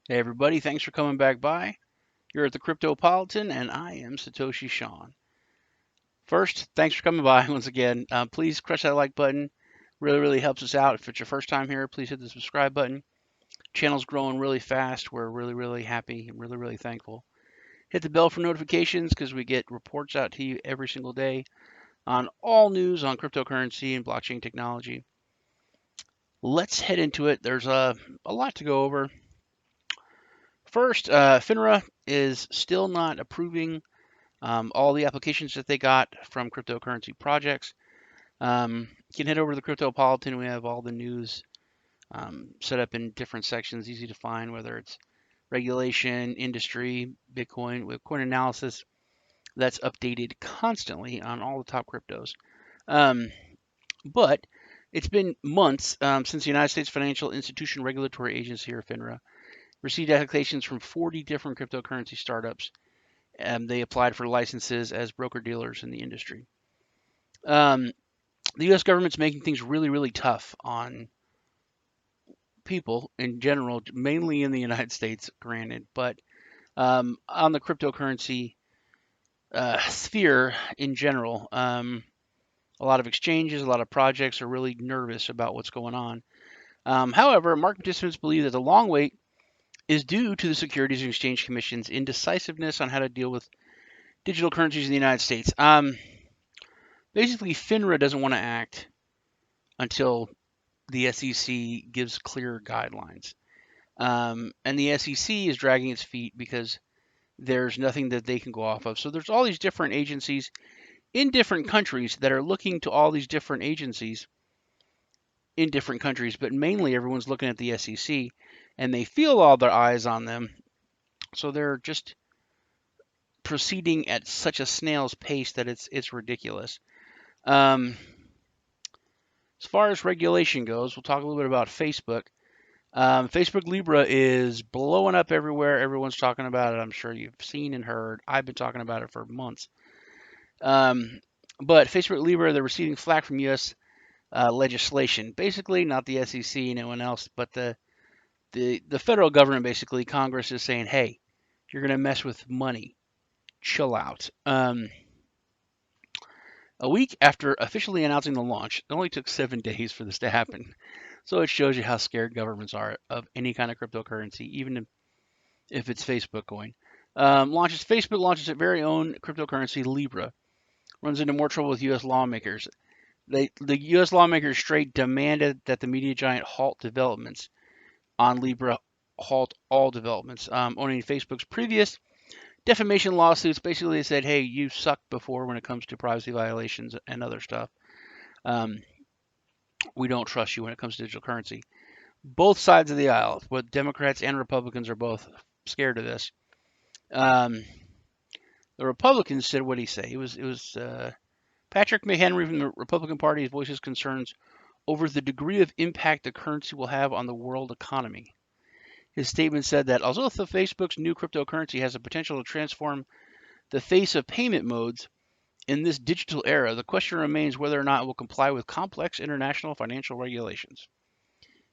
Hey everybody, thanks for coming back by. You're at the Cryptopolitan, and I am Satoshi Sean. First, thanks for coming by once again. Please crush that like button. Really helps us out. If it's your first time here, please hit the subscribe button. Channel's growing really fast. We're really happy and really thankful. Hit the bell for notifications because we get reports out to you every single day on all news on cryptocurrency and blockchain technology. Let's head into it. There's a lot to go over. First, FINRA is still not approving all the applications that they got from cryptocurrency projects. You can head over to the Cryptopolitan. We have all the news set up in different sections, easy to find, whether it's regulation, industry, Bitcoin, with coin analysis. That's updated constantly on all the top cryptos. Um, but it's been months since the United States Financial Institution Regulatory Agency, or FINRA, received applications from 40 different cryptocurrency startups. They applied for licenses as broker dealers in the industry. Um, the U.S. government's making things really tough on people in general, mainly in the United States, granted, but on the cryptocurrency sphere in general. A lot of exchanges, a lot of projects are really nervous about what's going on. However, market participants believe that the long wait is due to the Securities and Exchange Commission's indecisiveness on how to deal with digital currencies in the United States. Basically, FINRA doesn't want to act until the SEC gives clear guidelines. And the SEC is dragging its feet because there's nothing that they can go off of. So there's all these different agencies in different countries that are looking to all these different agencies in different countries, but mainly everyone's looking at the SEC and they feel all their eyes on them. So they're just proceeding at such a snail's pace that it's ridiculous. Um, as far as regulation goes, we'll talk a little bit about Facebook. Facebook Libra is blowing up everywhere. Everyone's talking about it. I'm sure you've seen and heard. I've been talking about it for months. Um, but Facebook Libra, they're receiving flack from U.S. Legislation. Basically, not the SEC, no one else, but the federal government. Basically, Congress is saying, "Hey, you're going to mess with money. Chill out." A week after officially announcing the launch, it only took 7 days for this to happen. So it shows you how scared governments are of any kind of cryptocurrency, even if it's Facebook coin. Facebook launches its very own cryptocurrency, Libra. Runs into more trouble with U.S. lawmakers. The U.S. lawmakers straight demanded that the media giant halt developments on Libra, halt all developments. Owning Facebook's previous defamation lawsuits, basically they said, hey, you sucked before when it comes to privacy violations and other stuff. Um, we don't trust you when it comes to digital currency. Both sides of the aisle, both Democrats and Republicans, are both scared of this. Um, the Republicans said, what did he say? It was Patrick McHenry from the Republican Party voices concerns over the degree of impact the currency will have on the world economy. His statement said that although Facebook's new cryptocurrency has the potential to transform the face of payment modes in this digital era, the question remains whether or not it will comply with complex international financial regulations.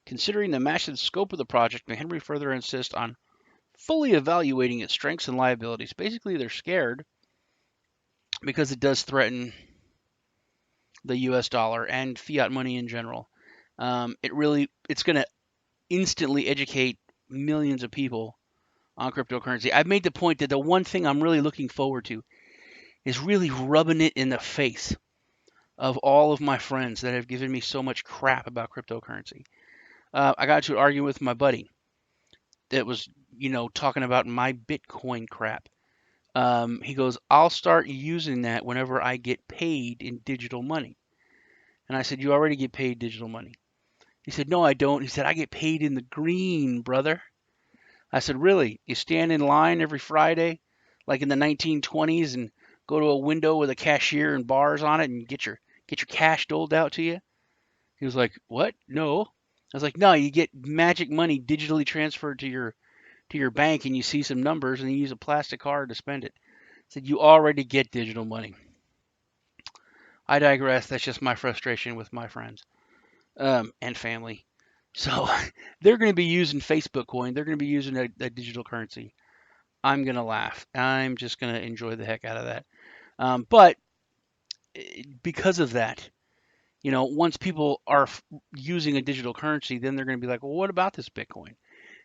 Considering the massive scope of the project, McHenry further insists on fully evaluating its strengths and liabilities. Basically, they're scared because it does threaten the U.S. dollar and fiat money in general. It's going to instantly educate millions of people on cryptocurrency. I've made the point that the one thing I'm really looking forward to is really rubbing it in the face of all of my friends that have given me so much crap about cryptocurrency. I got to argue with my buddy that was, talking about my Bitcoin crap. He goes, I'll start using that whenever I get paid in digital money. And I said, you already get paid digital money. He said, no, I don't. He said, I get paid in the green, brother. I said, really? You stand in line every Friday, like in the 1920s, and go to a window with a cashier and bars on it and get your cash doled out to you? He was like, what? No. I was like, no, you get magic money digitally transferred to your bank and you see some numbers and you use a plastic card to spend it. I said, you already get digital money. I digress. That's just my frustration with my friends and family. So they're going to be using Facebook coin. They're going to be using a digital currency. I'm going to laugh. I'm just going to enjoy the heck out of that. But because of that, once people are using a digital currency, then they're going to be like, well, what about this Bitcoin?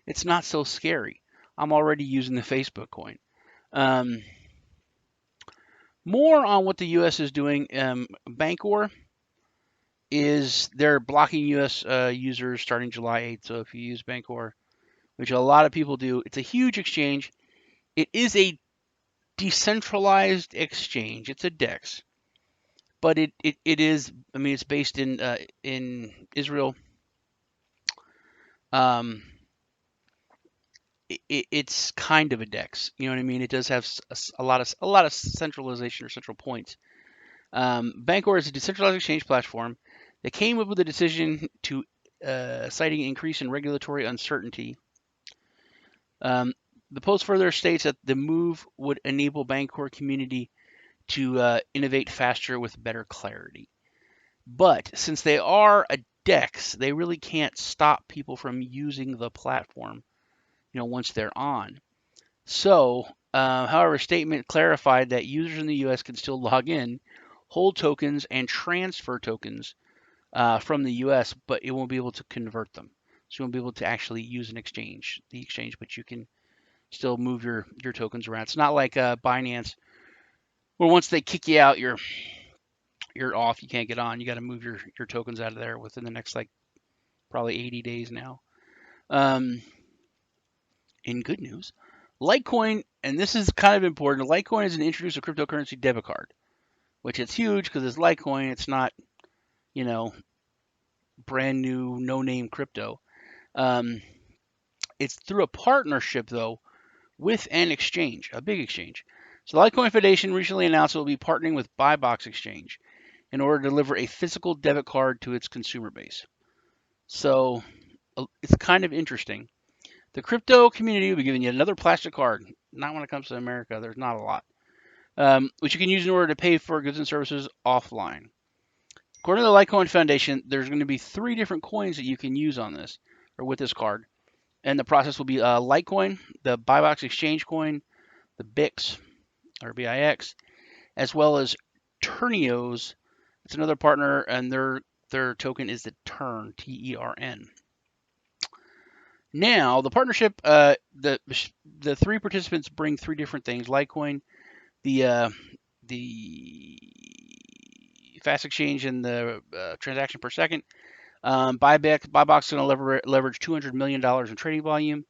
It's not so scary. I'm already using the Facebook coin. Um, More on what the U.S. is doing. Bancor is they're blocking U.S. Users starting July 8th. So if you use Bancor, which a lot of people do, it's a huge exchange. It is a decentralized exchange. It's a DEX, but it is. I mean, it's based in Israel. Um, it's kind of a DEX. You know what I mean? It does have a lot of centralization or central points. Bancor is a decentralized exchange platform that came up with a decision to citing increase in regulatory uncertainty. The post further states that the move would enable Bancor community to innovate faster with better clarity. But since they are a DEX, they really can't stop people from using the platform, once they're on. So, however, a statement clarified that users in the U.S. can still log in, hold tokens, and transfer tokens from the U.S., but it won't be able to convert them. So you won't be able to actually use the exchange, but you can still move your tokens around. It's not like Binance, where once they kick you out, you're off. You can't get on. You got to move your tokens out of there within the next probably 80 days now. Um, in good news, Litecoin, and this is kind of important. Litecoin is an introduced a cryptocurrency debit card, which it's huge because it's Litecoin. It's not, you know, brand new, no name crypto. Um, it's through a partnership though with an exchange, a big exchange. So the Litecoin Foundation recently announced it will be partnering with Buybox Exchange in order to deliver a physical debit card to its consumer base. So it's kind of interesting. The crypto community will be giving you another plastic card. Not when it comes to America. There's not a lot. Which you can use in order to pay for goods and services offline. According to the Litecoin Foundation, there's going to be 3 different coins that you can use on this or with this card. And the process will be Litecoin, the Buybox Exchange coin, the BIX or BIX, as well as Turnio's. It's another partner, and their token is the Tern, Tern. Now, the partnership, the 3 participants bring 3 different things: Litecoin, the fast exchange, and the transaction per second. Buybox is going to leverage $200 million in trading volume,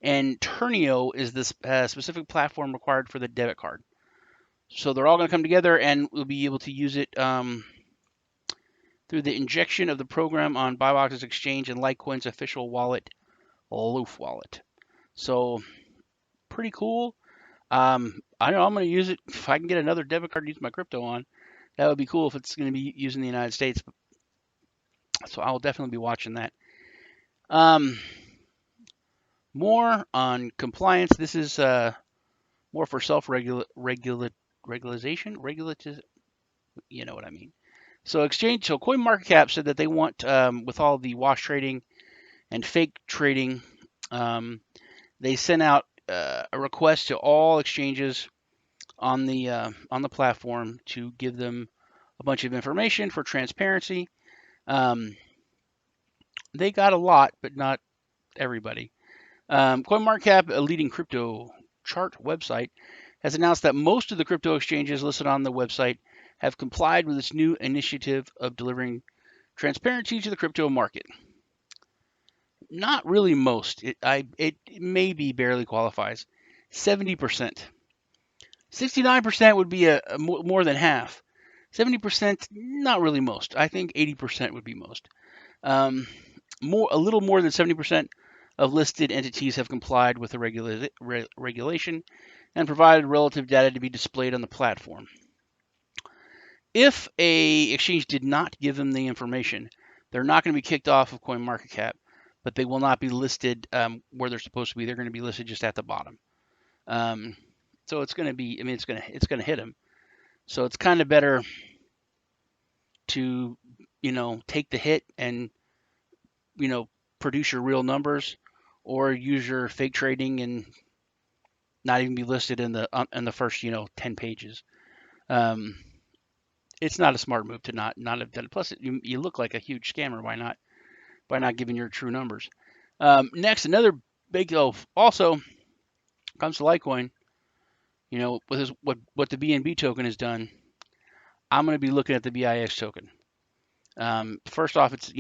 and Turnio is this specific platform required for the debit card. So they're all going to come together, and we'll be able to use it through the injection of the program on Buybox's exchange and Litecoin's official wallet, Loof Wallet. So pretty cool. I don't know. I'm going to use it if I can get another debit card to use my crypto on. That would be cool if it's going to be used in the United States. So I will definitely be watching that. More on compliance. This is more for self-regulation. You know what I mean. So CoinMarketCap said that they want, with all the wash trading and fake trading, they sent out a request to all exchanges on the platform to give them a bunch of information for transparency. They got a lot, but not everybody. CoinMarketCap, a leading crypto chart website, has announced that most of the crypto exchanges listed on the website have complied with its new initiative of delivering transparency to the crypto market. Not really most. It maybe barely qualifies. 70%. 69% would be more than half. 70%, not really most. I think 80% would be most. A little more than 70% of listed entities have complied with the regulation and provided relative data to be displayed on the platform. If a exchange did not give them the information, they're not going to be kicked off of CoinMarketCap, but they will not be listed where they're supposed to be. They're going to be listed just at the bottom. So it's going to be, it's going to hit them. So it's kind of better to, take the hit and, produce your real numbers, or use your fake trading and not even be listed in the first 10 pages. Um, it's not a smart move to not have done it. Plus, you look like a huge scammer by not giving your true numbers. Next, another big also comes to Litecoin. With what the BNB token has done, I'm going to be looking at the BIX token. First off, it's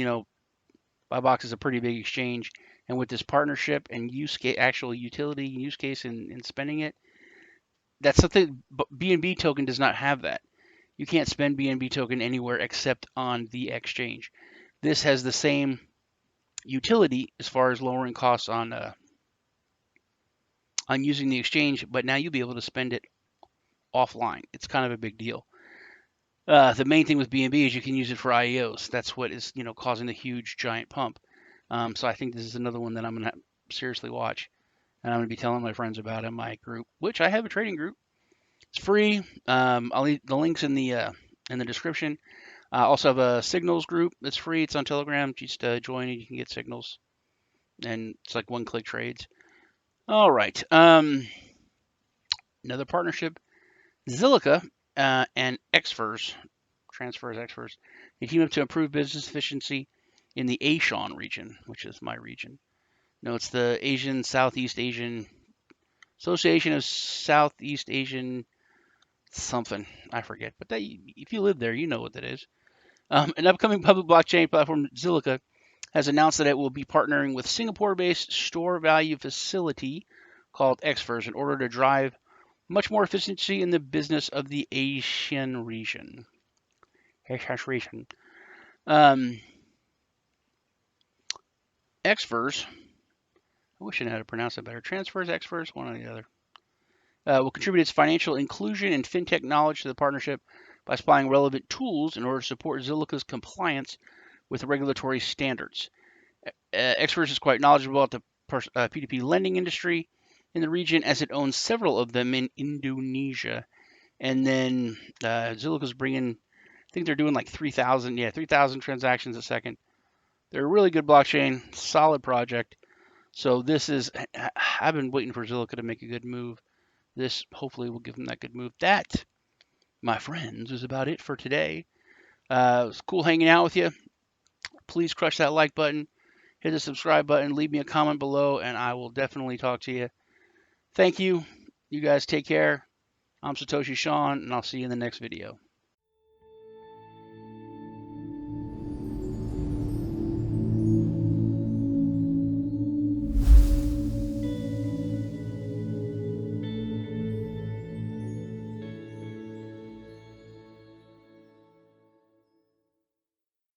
Buy Box is a pretty big exchange, and with this partnership and actual utility use case in spending it, that's something. But BNB token does not have that. You can't spend BNB token anywhere except on the exchange. This has the same utility as far as lowering costs on using the exchange, but now you'll be able to spend it offline. It's kind of a big deal. The main thing with BNB is you can use it for IEOs. That's what is causing the huge giant pump. So I think this is another one that I'm going to seriously watch, and I'm going to be telling my friends about in my group, which I have a trading group. It's free. I'll leave the links in the description. I also have a signals group that's free. It's on Telegram. Just join and you can get signals, and it's like one-click trades. All right. Another partnership, Zilliqa and Xfers, Xfers. They team up to improve business efficiency in the ASEAN region, which is my region. No, it's the Southeast Asian Association of Southeast Asian something. I forget. But if you live there, you know what that is. An upcoming public blockchain platform, Zilliqa, has announced that it will be partnering with Singapore-based store value facility called Xfers in order to drive much more efficiency in the business of the Asian region. Xfers, I wish I knew how to pronounce it better. Transfers, Xfers, one or the other. Will contribute its financial inclusion and fintech knowledge to the partnership by supplying relevant tools in order to support Zilliqa's compliance with regulatory standards. Xfers is quite knowledgeable about the P2P lending industry in the region, as it owns several of them in Indonesia. And then Zilliqa's bringing, I think they're doing like 3,000 transactions a second. They're a really good blockchain, solid project. So this is, I've been waiting for Zilliqa to make a good move. This hopefully will give them that good move. That, my friends, is about it for today. It was cool hanging out with you. Please crush that like button, hit the subscribe button, leave me a comment below, and I will definitely talk to you. Thank you. You guys take care. I'm Satoshi Sean, and I'll see you in the next video.